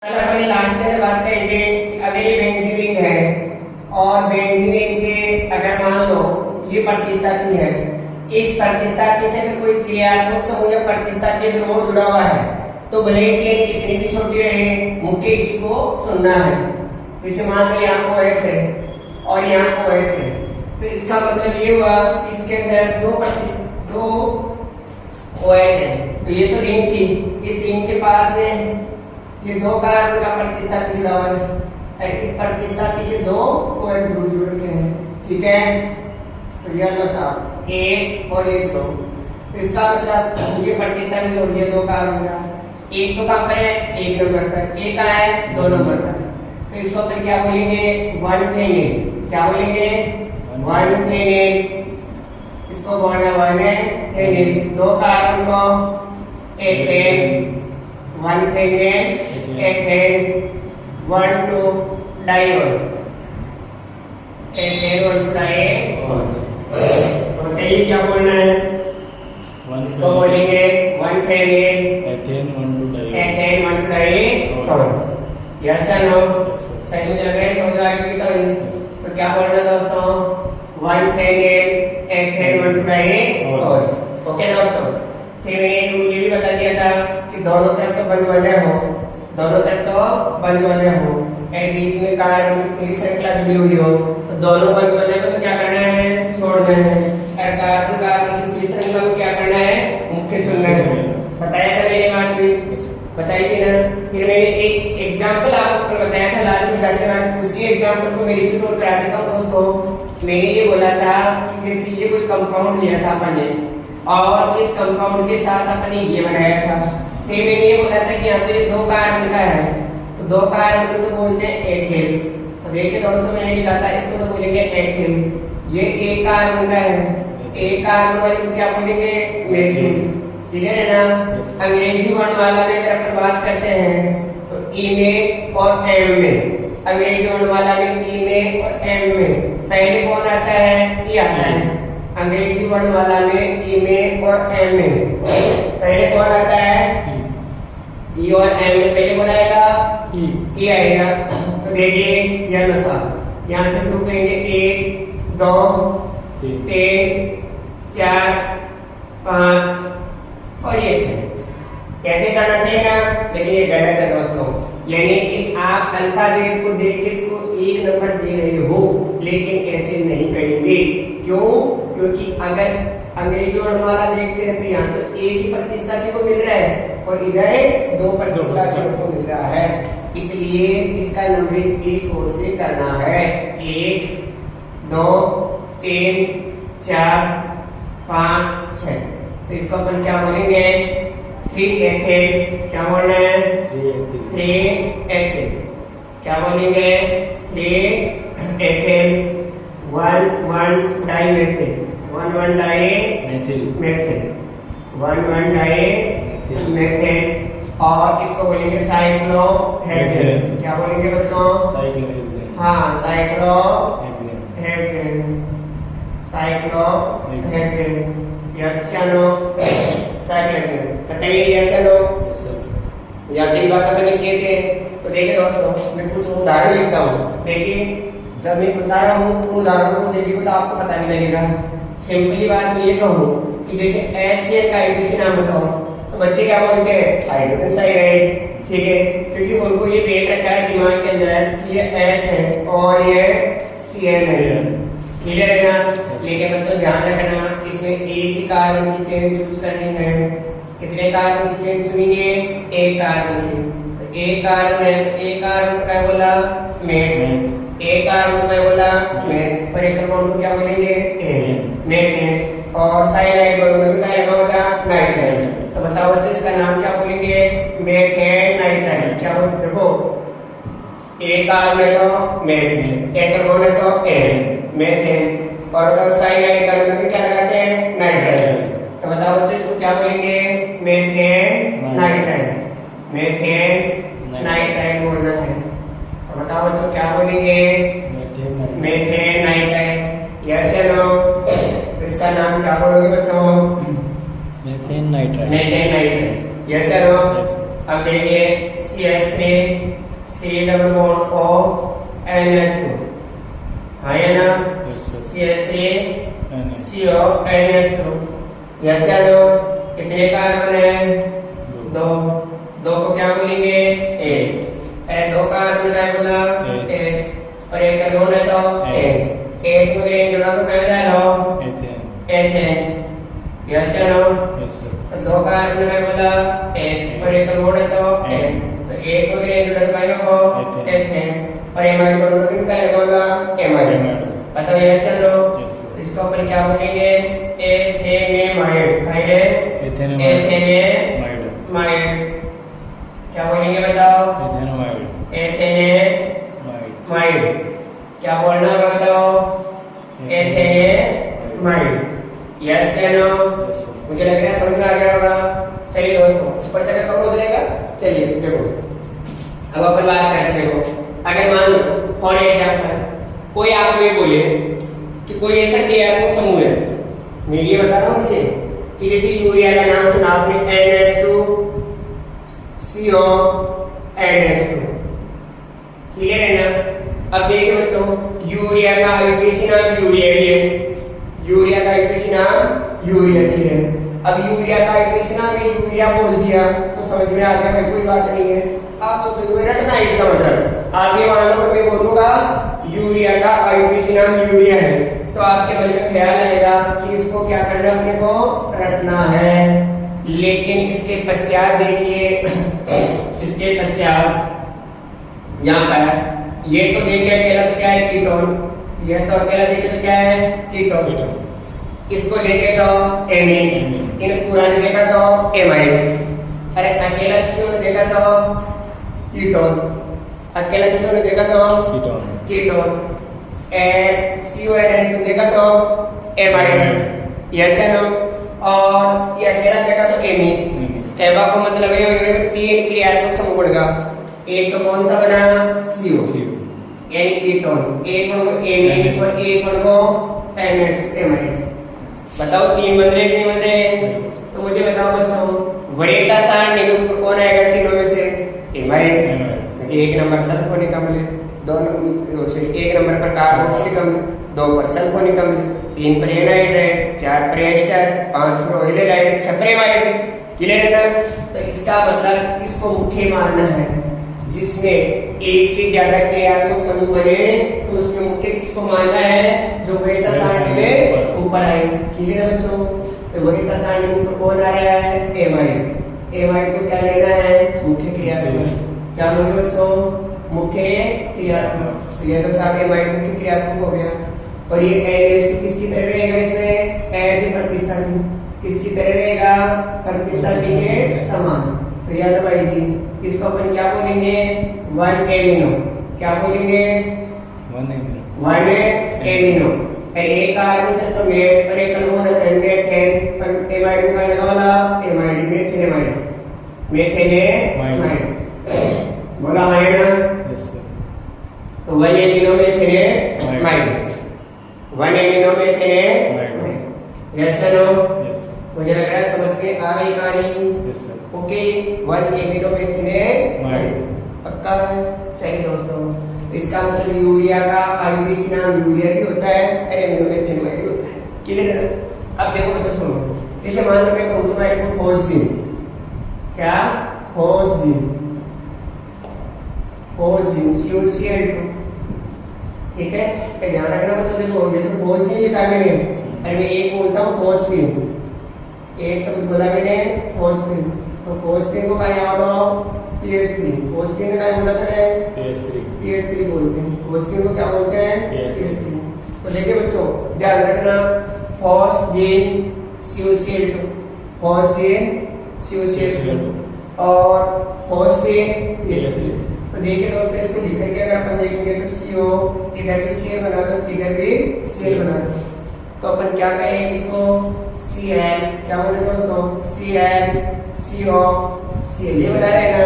अपने लास्ट में बात करेंगे कि अगर ये बेंजीन है और बेंजीन से अगर मान लो ये प्रतिस्थापी है, इस प्रतिस्थापी से अगर कोई क्रियात्मक समूह या प्रतिस्थापी अगर वो जुड़ा हुआ है तो भले ही चेन कितनी भी छोटी रहे, मुख्य इसी को चुनना है। जैसे मान लो यहाँ OH है और यहाँ OH है, तो इसका मतलब ये हुआ कि इसके अंदर दो OH है, तो ये तो रिंग थी, इस रिंग के पास में ये दो कार्बन का प्रतिस्थापी जुड़ा हुआ है और इस प्रतिस्थापी से दो OH ग्रुप जुड़ रखे हैं, ठीक है। तो ये लो साहब एक और एक दो, तो इसका मतलब ये प्रतिस्थापी जोड़ दिया दो कार्बन का, एक तो कहाँ पर है, एक नंबर पर, एक कहाँ है, दो नंबर पर। तो इसको अपन क्या बोलेंगे, वन फेनेट। क्या बोलेंगे, वन फेनेट। इसको बोलना वन है फेनेट, दो कार्बन को ethane, one phenyl ethane, one two dione, ethane one two dione. तो बताइए क्या बोलना है, इसको बोलेंगे one phenyl ethane one two dione. Yes है नो, सही मुझे लग रहा है, समझ आ गई। तो क्या बोलना दोस्तों, one phenyl ethane one two dione. Okay दोस्तों, फिर मैंने एक रूल ये भी बता दिया था कि दोनों तरफ तो बंद बने हो, दोनों तरफ तो बंद बने हो एंड बीच में कार्बन की पूरी श्रृंखला जुड़ी हुई हो, तो दोनों बंद बने को तो क्या करना है, छोड़ना है। और कार्बन की पूरी श्रृंखला को क्या करना है, मुख्य चुनना है। बताया था मैंने, बात भी बताई थी ना। फिर मैंने एक एग्जाम्पल आपको बताया था लास्ट में जाते बाद, उसी एग्जाम्पल को मैं रिपीट और करा देता हूँ दोस्तों। मैंने ये बोला था कि जैसे ये कोई कंपाउंड लिया था अपन ने और इस कंपाउंड के साथ अपने ये बनाया था, फिर मैंने ये बोला था कि यहाँ पे दो कार्बन का है, तो दो कार्बन को तो बोलते हैं एथिल। तो देखिए दोस्तों, मैंने लिखा था इसको तो बोलेंगे एथिल। ये एक कार्बन का है, एक कार्बन वाले को क्या बोलेंगे, मेथिल, ठीक है ना। अंग्रेजी वर्णमाला में अगर अपन बात करते हैं तो ई में और एम में, अंग्रेजी वर्णमाला में ई में और एम में पहले कौन आता है, ई आता है। अंग्रेजी वर्णमाला में ई में और एम में पहले कौन आता है, ई और एम में पहले कौन आएगा, ई आएगा। तो देखिए यह साहब यहाँ से शुरू करेंगे, एक दो तीन चार पाँच और ये 6। कैसे करना चाहिए ना, लेकिन ये गलत है दोस्तों। यानी कि आप अल्फाबेट को देख के इसको एक नंबर दे रहे हो, लेकिन ऐसे नहीं करेंगे। क्यों, क्योंकि अगर अंग्रेजी वर्णमाला देखते हैं तो यहाँ तो एक ही प्रतिस्थापी को मिल रहा है और इधर दो प्रतिस्थापियों को मिल रहा है, इसलिए इसका नंबरिंग इस ओर से करना है। 1 2 3 4 5 6। तो इसको अपन क्या बोलेंगे, 3 एथिल। क्या बोलना है, 3 एथिल। क्या बोलेंगे, 3 एथिल, 1 डाइमेथिल, 1 डाइमेथिल, 1 डाइमेथिल। और इसको बोलेंगे साइक्लोहेक्सेन। क्या बोलेंगे बच्चों, हाँ साइक्लोहेक्सेन, साइक्लोहेक्सेन। यस या नो, साइक्लोहेक्सेन। बताइए यस या नो, जब दिन बात अपन किए थे। तो देखिए दोस्तों, मैं कुछ उदाहरण लिखता हूँ। देखिए जब मैं बता रहा हूँ तो उदाहरणों को देखिए तो आपको पता नहीं लगेगा। सिंपली बात मैं ये कहूँ कि जैसे HCl का ABC नाम बताओ तो बच्चे क्या बोलते हैं, हाइड्रोजन साइडाइड, ठीक है, क्योंकि उनको ये पेट रखा है दिमाग के अंदर कि ये H है और ये Cl है, क्लियर है ना। लेकिन बच्चों ध्यान रखना, इसमें एक ही कार्बन की चेन चूज करनी है। कितने कार्बन की चेन चुनेंगे, एक कार्बन की। तो एक कार्बन है तो एक कार्बन का बोला मेथ, एक कार्बन का बोला मेथ, और एक कार्बन को क्या बोलेंगे, मेथ। और साइनाइड बोलेंगे नाइट्राइड। तो बताओ बच्चों इसका नाम क्या बोलेंगे, मेथेन नाइट्राइड। क्या बोल, देखो एक कार्बन है तो मेथ, एक कार्बन है तो मेथेन, और तो साइनाइड का मतलब क्या लगाते हैं, नाइट्राइड। तो बताओ बच्चों इसको क्या बोलेंगे, मेथेन नाइट्राइड, मेथेन नाइट्राइड बोलना है। तो बताओ बच्चों क्या बोलेंगे, मेथेन नाइट्राइड। यस या नो, तो इसका नाम क्या बोलोगे बच्चों, मेथेन नाइट्राइड। यस या नो। अब देखिए CH3 C double bond O NH2 हाँ है ना CH3 CO NH2 यस या दो कितने कार्बन है दो दो को क्या बोलेंगे एक अरे दो कार्बन का बोला एक और एक कार्बन है तो एक में ग्रीन जोड़ा तो क्या जाएगा एथेन यस या नो तो दो कार्बन का बोला एक और एक कार्बन है तो एक में ग्रीन जोड़ा तो क्या होगा एथेन और एमाइड बॉन्ड में क्या लगेगा एमाइड मतलब यस या नो इसको अपन क्या बोलेंगे एथेनेमाइड खाइए एथेनेमाइड क्या बोलेंगे बताओ एथेनेमाइड क्या बोलना है बताओ एथेनेमाइड यस या नो मुझे लग रहा है समझ में आ गया होगा चलिए दोस्तों ऊपर तक कब हो जाएगा चलिए देखो अब अपन बात करते हैं देखो अगर मान लो फॉर एग्जांपल कोई आपको ये बोले कि कोई ऐसा क्रियात्मक समूह है मैं ये बता रहा हूँ इसे कि जैसे यूरिया का नाम सुना आपने NH2 CO NH2 क्लियर है ना अब देखिए बच्चों यूरिया का आईयूपीएसी नाम यूरिया भी है यूरिया का आईयूपीएसी नाम यूरिया भी है अब यूरिया का आईयूपीएसी नाम में यूरिया बोल दिया तो समझ में आ गया भाई कोई बात नहीं है आप सोचोगे रटना इसका मतलब आप ये मान लो मैं बोलूंगा यूरिया का आईयूपीएसी नाम यूरिया है तो आपके मन में ख्याल आएगा कि इसको क्या करना अपने को रटना है लेकिन इसके पश्चात देखिए इसके पश्चात यहाँ पर ये तो देखे अकेला तो क्या है कीटोन ये तो अकेला देखे तो क्या है कीटोन इसको देखे तो एमीन इन पूरा ने देखा तो एमाइड अरे अकेला CO ने देखा तो कीटोन अकेला CO ने देखा तो कीटोन CONH देखा तो एमाइड यस है नो और ये अकेला देखा तो एमीन टेबा को मतलब ये तीन क्रियात्मक समूह बनेगा एक तो कौन सा बना CO यानी कीटोन एक बन को एमीन और एक बन को NH एमाइड बताओ तीन बन रहे नहीं बन रहे तो मुझे बताओ बच्चों वरीयता सारणी के ऊपर कौन आएगा तीनों में से एमाइड क्योंकि एक नंबर सल्फोनिक अम्ल दो एक नंबर पर कार्बोक्सिलिक अम्ल दो पर सल्फोनिक अम्ल तीन पर एनाइड है चार पर एस्टर पांच पर ऑइलेराइड छह पर एमाइड क्लियर है ना तो इसका मतलब इसको मुख्य मानना है जिसमें एक से ज्यादा क्रियात्मक समूह बने तो उसमें मुख्य किसको मानना है जो वरीयता सारणी में ऊपर आए क्लियर है बच्चों तो वरीयता सारणी में ऊपर कौन आ रहा है एमाइड एमाइड को क्या लेना है मुख्य क्रियात्मक क्या लोगे बच्चों मुख्य क्रियात्मक तो ये तो सारे एमाइड मुख्य क्रियात्मक हो गया और ये NH2 किसकी तरह रहेगा इसमें एज प्रतिस्थापी किसकी तरह रहेगा प्रतिस्थापी के समान तो याद रखिए जी इसको अपन क्या बोलेंगे 1 एमिनो क्या बोलेंगे 1 एमिनो एक कार्बन से तो मेट और एक अल्कोहल है मेथेन पर एमाइड का लगा वाला एमाइड मेथेनेमाइड बोला है ना यस सर तो 1 amino methanamide 1 amino methanamide yes sir yes मुझे लग रहा है समझ में आ गई कहानी yes sir okay 1 amino methanamide पक्का चलिए दोस्तों इसका मतलब यूरिया का आईयूपीएसी नाम यूरिया भी होता है एमिनो मेथेनेमाइड भी होता है क्लियर है अब देखो बच्चों सुनो जैसे मान लो मैं कहूं तुम्हारे को फोस्फीन क्या फोस्फीन COCl2 ठीक है तो ध्यान रखना बच्चों देखो ये तो फोस्फीन लिखा मैंने और मैं एक बोलता हूँ फोस्फीन एक शब्द बोला मैंने फोस्फीन तो फोस्फीन को कहा बोलो PH3 फोस्फीन का बोला था PH3 बोलते हैं फोस्फीन को क्या बोलते हैं PH3 तो देखिए बच्चों ध्यान रखना फोस्फीन COCl2 और फोस्फीन PH3 तो देखिए दोस्तों इसको लिख करके अगर अपन देखेंगे तो CO इधर भी Cl बना दो इधर भी Cl बना दो तो अपन क्या कहेंगे इसको Cl क्या बोले दोस्तों Cl CO Cl ये बता रहे ना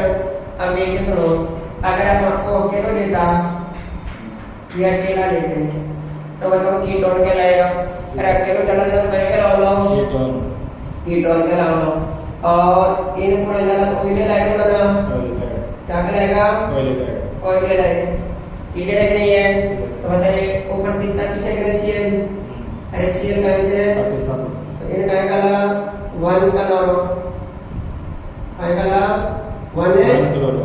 अब देखिए सुनो अगर हम आपको अकेला देता ये अकेला लेते हैं तो बताओ कीटोन कहलाएगा अगर अकेला चला जाता तो क्या कहलाओ कीटोन कहलाओ और इन पूरा लगा तो ऑइलेराइड होगा ना क्या कहलाएगा? ऑयल कहलाएगा। ठीक है कि नहीं है? तो बताइए ऊपर तीसरा पीछे NaCl NaCl का है तो इन का कहला 1 क्लोरो कहला 1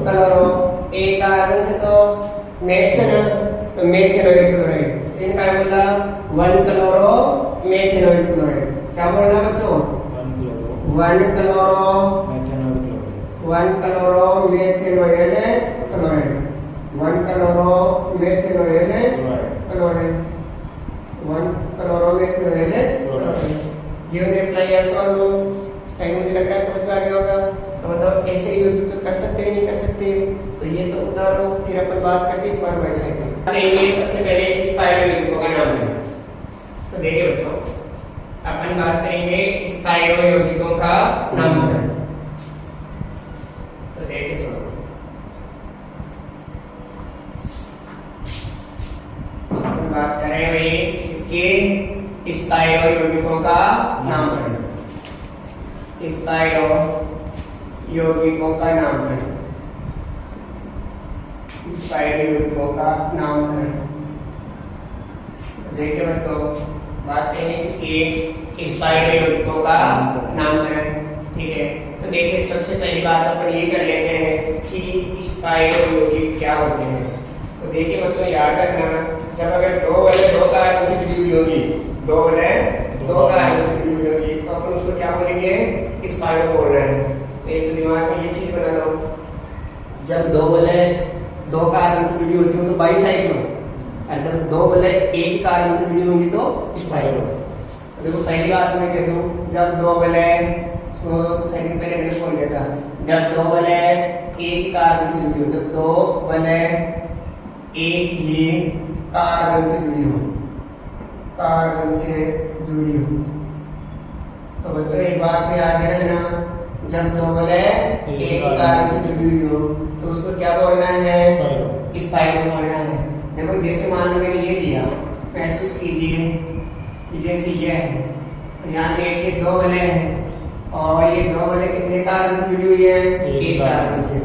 क्लोरो एक कार्बन से तो मेथ से ना तो मेथेनॉइड क्लोराइड इनका बोला 1 क्लोरो मेथेनॉइड क्लोराइड। क्या बोलना बच्चों? 1 chloro methanoyl chloride 1 chloro methanoyl chloride 1 chloro methanoyl chloride. Given apply yes और नो। साइन मुझे लग रहा है समझ में आ गया होगा। तो बताओ ऐसे ही यौगिक तो कर सकते हैं नहीं कर सकते? तो ये तो उदाहरण फिर अपन बात करते हैं स्पाइरो बाई साइकिल। सबसे पहले स्पाइरो यौगिकों का नाम है। तो देखिए बच्चों अपन बात करेंगे स्पाइरो यौगिकों का नामकरण। तो देखिए सुनो अपन बात करें भाई इसके स्पाइरो यौगिकों का नामकरण। स्पाइरो यौगिकों का नामकरण स्पाइरो यौगिकों का नामकरण। देखिए बच्चों बात करेंगे इसके स्पाइरो यौगिकों का नामकरण। ठीक है तो देखिए सबसे पहली बात अपन ये कर लेते हैं कि स्पाइरो यौगिक क्या होते हैं। तो देखिए बच्चों याद रखना जब अगर दो कार्बन से जुड़ी हुई होगी दो कार्बन से जुड़ी हुई होगी तो अपन उसको क्या बोलेंगे? स्पाइरो बोल रहे हैं। तो एक तो दिमाग में ये चीज बना लो जब दो कार्बन से जुड़ी होती हो तो बाईसाइक्लो और जब एक कार्बन से जुड़ी होंगी तो स्पाइरो। तो देखो पहली बात मैं कह दूं जब सुनो दोस्तों सेकंड पहले मैंने बोल दिया था जब एक कार्बन से जुड़ी हो जब एक ही कार्बन से जुड़ी हो तो बच्चों एक बात को याद रखना जब एक ही कार्बन से जुड़ी हुई हो तो उसको क्या बोलना है? स्पाइरो बोलना है। देखो जैसे मान लो मैंने ये दिया महसूस कीजिए कि जैसे ये है तो यहाँ देखिए दो वलय है और ये दो वलय कितने कार्बन से जुड़ी हुई है? एक कार्बन से।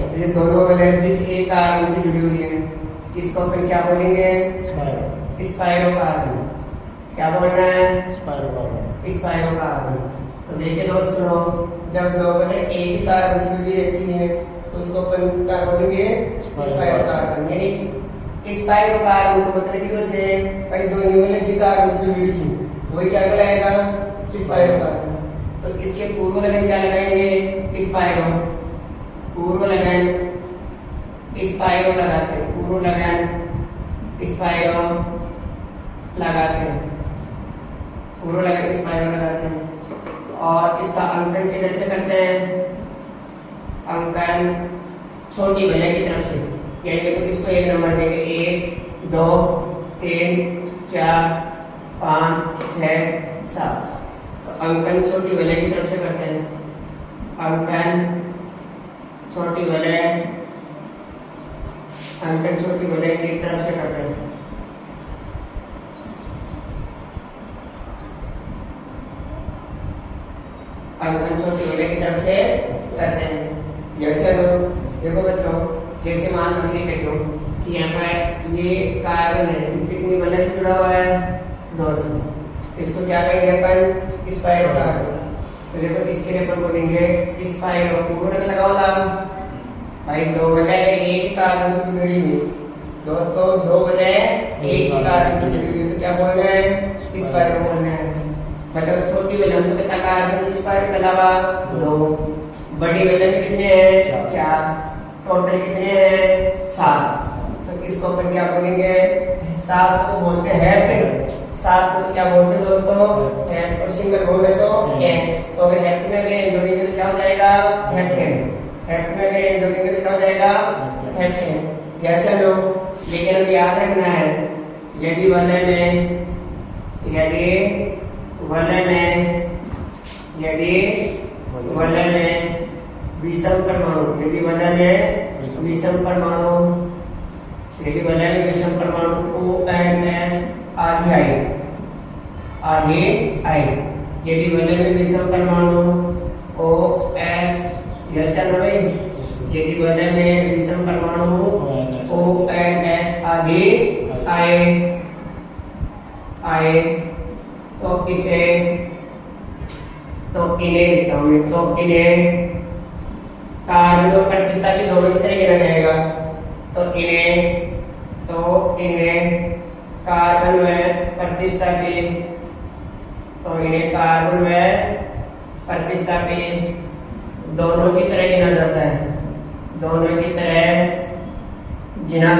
तो ये दोनों वलय जिस एक कार्बन से जुड़ी हुई है इसको अपन क्या बोलेंगे? Spiro carbon. क्या बोलना है? Spiro carbon. तो देखिए दोस्तों जब दो वलय एक ही कार्बन से जुड़ी रहती है तो उसको अपन क्या बोलेंगे? Spiro carbon. यानी स्पाइरो कार्बन को मतलब कि जैसे भाई दो न्यूक्लियस जी कार्बन से जुड़ी थी वही क्या कहलाएगा? Spiro carbon. तो इसके पूर्व लगन क्या लगाएंगे? स्पाइरो पूर्व लगन स्पाइरो लगाते हैं पूर्व लगन स्पाइरो लगाते हैं पूर्व लगन स्पाइरो लगाते हैं और इसका अंकन किधर से करते हैं? अंकन छोटी वलय की तरफ से। यानी देखो इसको एक नंबर देंगे 1 2 3 4 5 6 7 तो अंकन छोटी वलय की तरफ से करते हैं। अंकन छोटी वलय की तरफ से करते हैं। अंकन छोटी वलय की तरफ से करते हैं। जैसे देखो बच्चों जैसे मान लो ये कह दो कि यहाँ पर ये कार्बन है कितनी वलय से जुड़ा हुआ है? 2 से। इसको क्या कहेंगे अपन? Spiro carbon. तो देखो इसके लिए अपन बोलेंगे स्पाइरो पूर्ण लगाओ भाई दो वलय एक ही कार्बन से जुड़ी हुई दोस्तों दो वलय एक ही कार्बन से जुड़ी हुई तो क्या बोलना है? स्पाइरो बोलना है। मतलब छोटी वलय में तो कितना कार्बन से स्पाइरो के अलावा 2 बड़ी वलय में कितने हैं? 4 टोटल कितने हैं? 7। तो इसको अपन क्या बोलेंगे? 7 को बोलते हैं हेप्टेन। 7 को क्या बोलते हैं दोस्तों? हेप्टेन। और सिंगल बोल्ड है तो एन। तो अगर हेप्टेन में अगर जोड़ेंगे तो क्या हो जाएगा? हेप्टेन। हेप्टेन में अगर जोड़ेंगे तो क्या हो जाएगा? हेप्टेन। ऐसा लो लेकिन अब याद रखना है यदि वलय में विषम परमाणु ONS आधी आई यदि वलय में विषम परमाणु OS यस या नहीं यदि वलय में विषम परमाणु ONS आदि आए तो इन्हें लिखता हूँ, तो इन्हें कार्बन और प्रतिस्थापित दोनों की तरह गिना जाएगा। तो इन्हें कार्बन में प्रतिस्थापित दोनों की तरह गिना जाता है, दोनों की तरह गिना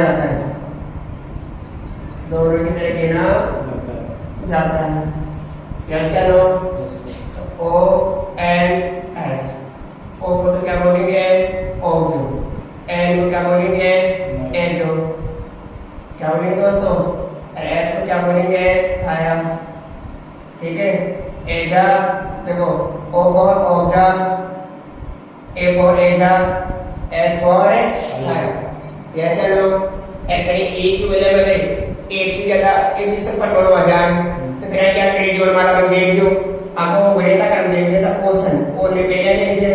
जाता है। कैसे लो ONS, O को तो क्या बोलेंगे ओजो, N को क्या बोलेंगे एजो, क्या बोलेंगे दोस्तों, और S को क्या बोलेंगे थाया। ठीक है, एजा देखो, O फॉर ओजा, A फॉर एजा, S फॉर थाया। कैसे लो एक ही वजह में गई एक से ज्यादा एक जिसम पर दोनों आ जाए तो फिर क्या करें, जोड़ माला बन देख जो आपको वरीयता कर देंगे, जैसा ओशन ओ ने पहले ले लीजिए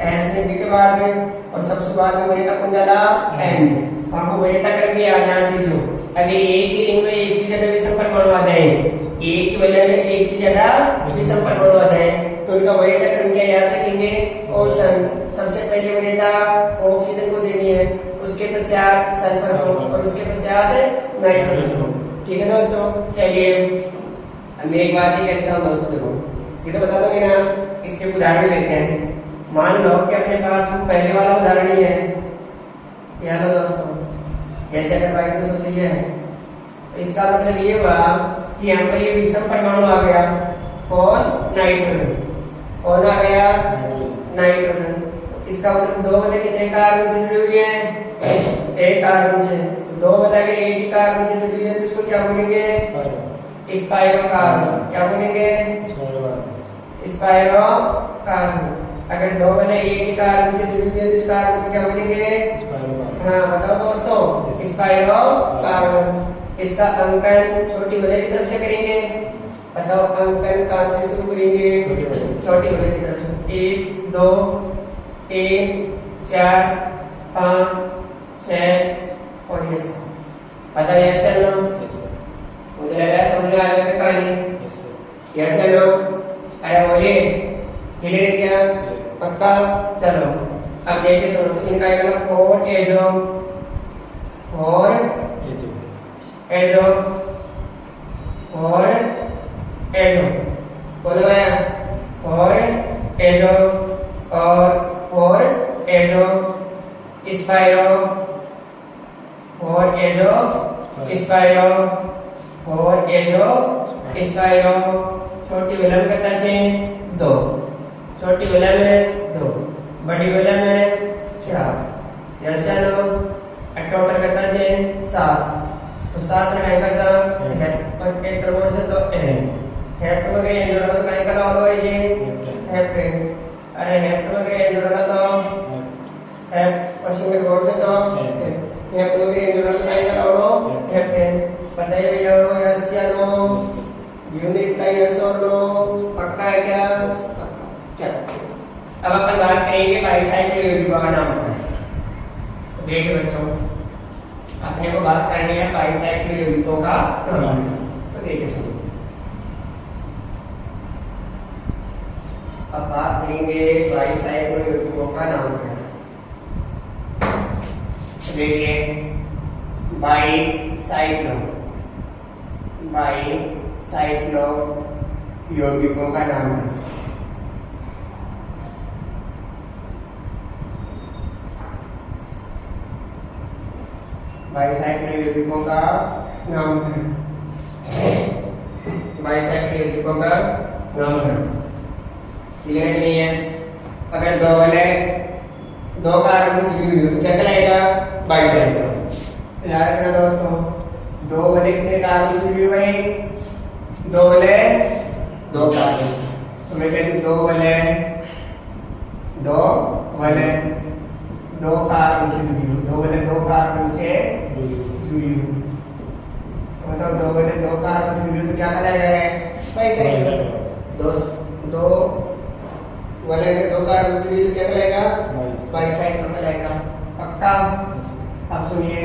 एस ने बी के बाद में और सबसे बाद में वरीयता कौन ज्यादा एन ने, आपको वरीयता करके आ ध्यान दीजिए। अगर एक ही रिंग में एक से ज्यादा विषम परमाणु आ जाए, एक ही वलय में एक से ज्यादा विषम परमाणु आ जाए तो उनका वरीयता क्रम क्या याद रखेंगे, ओशन। सबसे पहले वरीयता ऑक्सीजन को देनी है, उसके पश्चात सल्फर को और उसके पश्चात नाइट्रोजन को। ठीक है दोस्तों, चलिए मैं एक बात ही कहता हूँ दोस्तों, देखो ये तो बता दोगे ना, इसके उदाहरण लेते हैं। मान लो कि अपने पास वो पहले वाला उदाहरण ही है, याद लो दोस्तों, जैसे अगर बाइक में सोचिए है तो इसका मतलब ये हुआ कि यहाँ पर ये विषम परमाणु आ गया, कौन नाइट्रोजन, कौन आ गया नाइट्रोजन। इसका मतलब दो बदले कितने कार्बन से जुड़ी हुई है, एक कार्बन से, तो दो बदले अगर एक ही कार्बन से जुड़ी हुई है तो इसको क्या बोलेंगे स्पाइरो कार्बन, क्या बोलेंगे स्पाइरो कार्बन। अगर दो बने एक ही कार्बन से जुड़ी हुई है तो इस कार्बन को क्या बोलेंगे, हाँ बताओ दोस्तों स्पाइरो कार्बन। इसका अंकन छोटी वलय की तरफ से करेंगे, बताओ अंकन कहाँ से शुरू करेंगे, छोटी वलय की तरफ से। 1 2 3 4 5 6 और ये सब बताओ, ऐसे लो मुझे लग रहा है समझ में आ गया कहानी। कैसे लो, अरे बोलिए हिले क्या पक्का, चलो अब देखिए सुनो, तो इनका एक नाम 4 एजो, 4 एजो, 4 एजो बोलो भैया, 4 एजो और 4 azo spiro, 4 azo spiro, 4 azo spiro. छोटी विलय करता है 2, छोटी विलय में 2, बड़ी विलय में 4, ऐसा लो टोटल करता है 7, तो 7 रहेगा सर और एक करोड़ से तो हेप्ट में गए जोड़ा तो कहीं का लाभ है ये हेप्ट, अरे हेप्ट में गए जोड़ा तो हेप्ट और सिंगल करोड़ से तो हेप्ट में गए जोड़ा तो कहीं का लाभ हेप्ट। बताइए भैया यस या नो, यूनिट का यस और नो, पक्का है क्या, चलो अब अपन बात करेंगे बाइसाइक्लिक यौगिकों का नाम है। तो देखिए बच्चों अपने को बात करनी है बाइसाइक्लिक यौगिकों का नाम, तो देखिए सुनो, अब बात करेंगे बाइसाइक्लिक यौगिकों का नाम है। देखिए बाइसाइक्लो यौगिकों का नाम है। बाइसाइक्लिक यौगिकों का नाम है, बाइसाइक्लिक यौगिकों का नाम है। क्लियर नहीं है, अगर दो वाले दो कार्बन की जुड़ी हुई तो क्या कहलाएगा बाइसाइक्लो। याद रखना दोस्तों, दो वाले कितने कार्बन की जुड़ी हुई, दो वाले दो कार्बन, तो मैं कहती दो वाले दो कार्बन से जुड़ी हुई, दो वाले दो कार्बन से जुड़ी हुई, तो मतलब दो वाले दो कार्बन से जुड़ी हुई तो क्या कहलाएगा बाइसाइक्लो। दो वाले दो कार्बन से जुड़ी हुई तो क्या कहलाएगा बाईसाइक्लो कहलाएगा। पक्का? अब सुनिए,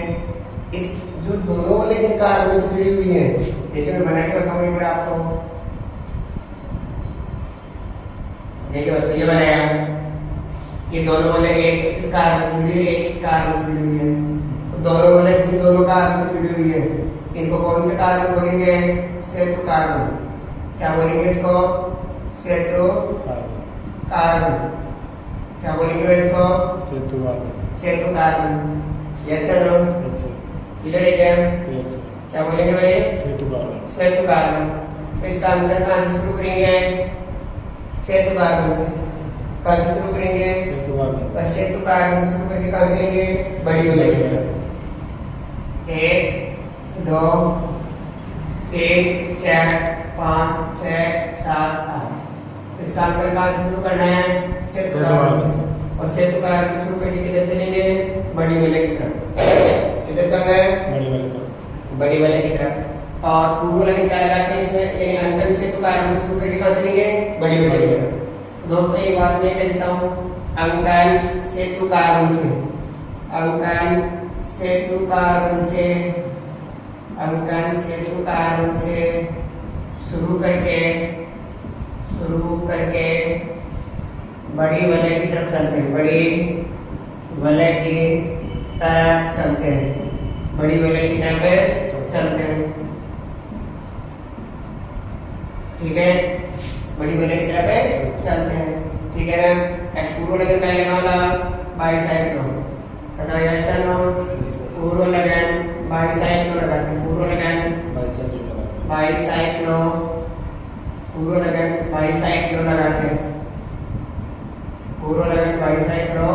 इस जो दोनों वाले जिनका कार्बन से जुड़ी हुई है, जैसे मैं बना के बताऊंगा एक बार आपको। देखिए बच्चों, ये बनाया, ये दोनों वाले एक इस कार्बन से जुड़ी है, एक इस कार्बन से जुड़ी हुई है। तो दोनों वाले जिन दोनों कार्बन से जुड़ी हुई है, इनको कौन से कार्बन बोलेंगे? C two carbon. क्या बोलेंगे इसको? C two carbon. क्या बोलेंगे इसको? C two carbon. C two carbon. Yes sir, no? Clear है क्या? क्या बोलेंगे भाई? C two carbon. C two carbon. तो इसका अंतर कहाँ से शुरू करेंगे? सेतु कार्बन से। कहाँ से शुरू करेंगे? सेतु कार्बन। और सेतु कार्बन से शुरू करके कहाँ से लेंगे? बड़ी बोलेंगे। 1 2 3 4 5 6 7 8। इसका अंतर कहाँ से शुरू करना है? सेतु कार्बन से। और सेतु कार्बन से शुरू करके किधर चलेंगे? बड़ी वाले की तरफ। किधर चल रहे हैं? बड़ी वाले तरफ। बड़ी वाले की तरफ। और पूर्व वाले क्या लगाते हैं इसमें? यानी अंतर सेतु कार्बन से शुरू करके कहाँ चलेंगे? बड़ी वाले की तरफ। तो दोस्तों एक बात मैं कह देता हूँ, अंकन सेतु कार्बन से, अंकन सेतु कार्बन से, अंकन सेतु कार्बन से शुरू करके बड़ी वलय की तरफ चलते हैं। बड़ी वलय की तरफ चलते हैं। बड़ी वलय की तरफ चलते हैं। ठीक है, बड़ी वलय की तरफ चलते हैं। ठीक है ना? पूर्व लगन का लगाना बाईसाइक्लो। बताओ ऐसा ना? पूर्व लगन बाईसाइक्लो लगाते हैं। पूर्व लगन बाईसाइक्लो, पूर्व लगन बाईसाइक्लो लगाते हैं। पूर्व लगन बाईसाइक्लो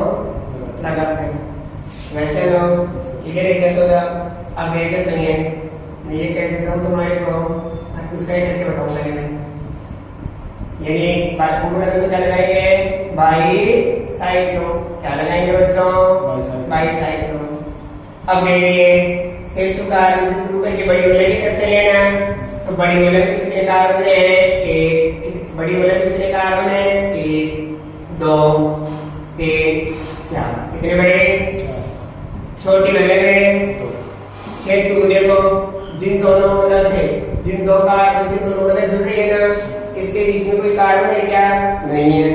लगाते हैं। वैसे लोग ठीक है, कैसे होगा? अब ये क्या सुनिए, मैं ये कह देता हूँ तुम्हारे को, उसका ही करके बताऊंगा मैं। यानी पूर्व लगन को क्या लगाएंगे? बाईसाइक्लो। क्या लगाएंगे बच्चों? बाईसाइक्लो। अब देखिए, सेतु कार्बन से शुरू करके बड़ी वलय की तरफ चले ना, तो बड़ी वलय में कितने कार्बन है? एक। बड़ी वलय में कितने कार्बन है? 1 2 3 4। कितने बड़े? छोटी वलय में सेतु, देखो जिन दोनों वलय से, जिन दो कार्बन से दोनों वलय जुड़ रही है ना, इसके बीच में कोई कार्बन है क्या? नहीं है।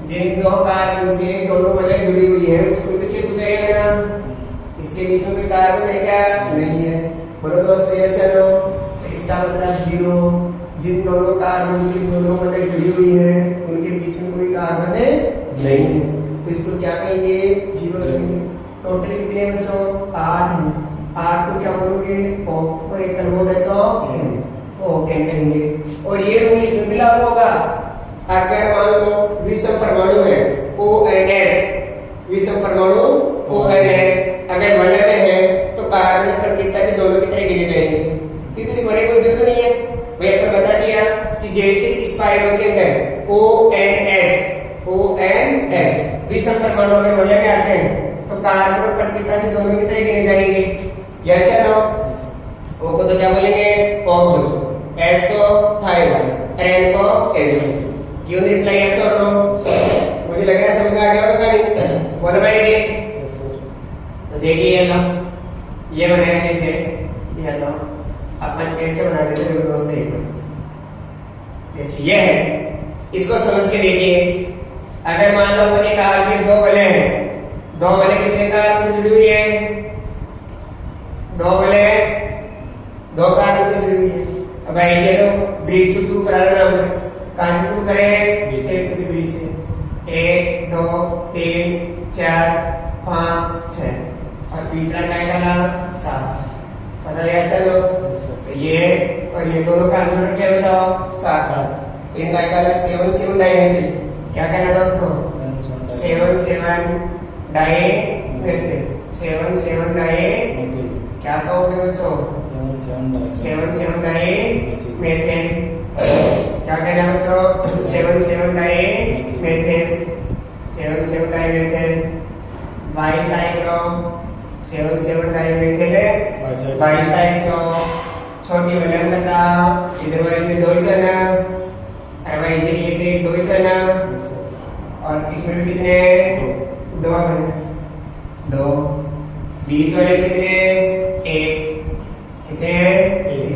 जिन दो कार्बन से दोनों वलय जुड़ी हुई है, उसको तो सेतु कहेंगे ना। इसके बीच में कोई कार्बन है क्या? नहीं है। बोलो दोस्तों यस या नो? इसका मतलब 0। जिन दोनों कार्बन से दोनों वलय जुड़ी हुई है, उनके बीच में कोई कार्बन नहीं है, तो इसको क्या कहेंगे? 0 कहेंगे। टोटल कितने बच्चों? 8 है। 8 को क्या बोलोगे? ओ। और एक कन्वर्ट है तो ओकेन कहेंगे। और ये रूल इसमें लागू होगा अगर मान लो विषम परमाणु है ONS, विषम परमाणु ONS अगर वलय में है, तो कार्बन प्रतिस्थापी भी दोनों की तरह गिने जाएंगे। इतनी बड़ी कोई जरूरत नहीं है। मैं आपको बता दिया कि जैसे इस पाइरों के अंदर ONS विषम परमाणु अगर वलय में आते हैं, तो कार्बन और प्रतिस्थापी दोनों की तरह गिने जाएंगे। यस या नो? O को तो क्या बोलेंगे? ऑक्सो। S को थायराइड, N को एजोल। क्यों रिप्लाई यस और नो? मुझे लग रहा है समझ में आ गया होगा नहीं? बोलो भाई जी। तो देखिए ना, ये बनाया जैसे ये लो, अपन कैसे बनाते थे दोस्तों? एक जैसे ये है, इसको समझ के देखिए। अगर मान लो मैंने कहा कि 2 वलय हैं, 2 वलय कितने कार्बन से जुड़ी हुई है? 2 वलय 2 कार्बन से जुड़ी हुई है। अब आइडिया तो ब्रिज से शुरू करा लेना हमने। कहाँ से शुरू करें? सेतु से, ब्रिज से। 1 2 3 4 5 6 और बीच का डाला 7। पता है ऐसा लो? तो ये और ये दोनों का आंसर क्या बताओ? 7। इनका डाला 7 7 डाइमेंशन। क्या कहना दोस्तों? 7 7 डाइमेंशन। 7 7 डाइमेंशन। क्या कहोगे बच्चों? 7 7 डाइमेंशन। क्या कहना बच्चों? 7 7 डाइमेंशन। 7 7 डाइमेंशन। बाईसाइक्लो। 7 7 डाइमेंशन है बाईसाइक्लो। छोटी वलय में बताओ, इधर वाले में 2 ही करना, अरे भाई इधर ये 2 ही करना, और इसमें भी कितने? दो है, दो, बीच वाले कितने, एक, कितने, एक,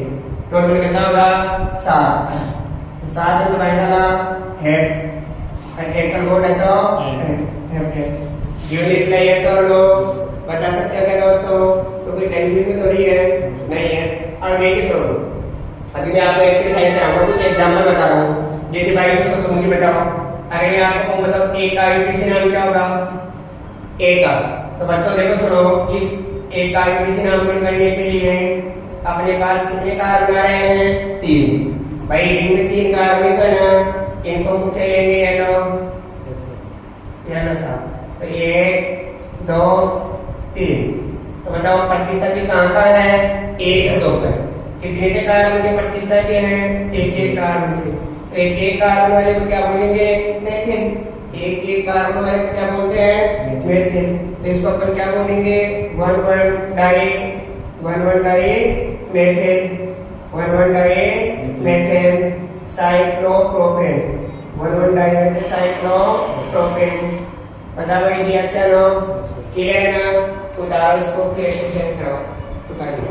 टोटल कितना होगा, 7, 7 है तो भाई डाला है, एक का मोड है तो है, यूनिट नहीं है सब लोग बता सकते हो क्या दोस्तों, तो कोई टेंशन में थोड़ी है, नहीं है। और मैं किस छोड़ो, अभी मैं आपको एक्सरसाइज कराऊंगा, कुछ एग्जाम्पल बता रहा हूँ, जैसे भाई को सोचो मुझे बताओ, अगर मैं आपको मतलब एक का इंटीसी नाम क्या होगा, ए का, तो बच्चों देखो सुनो, इस एक का इंटीसी नामकरण करने के लिए अपने पास कितने कार्बन आ रहे हैं, 3, भाई इनमें 3 कार्बन तो ना, इनको मुख्य लेंगे येलो साहब, तो 1 2 3, तो बताओ प्रतिस्थापी कहाँ का है, 1 2 पर, कितने के कार्बन के प्रतिस्थापी हैं, एक कार्बन के, तो एक कार्बन वाले को क्या बोलेंगे, मेथिन, एक कार्बन वाले को क्या बोलते हैं, मेथिन, तो इसको अपन क्या बोलेंगे, 1,1 di methyl cyclopropane, 1,1 di methyl cyclopropane. पता भाई रिएक्शन हो, क्लियर है ना, उतारो इसको, प्लेट से उतारो, उतारिए।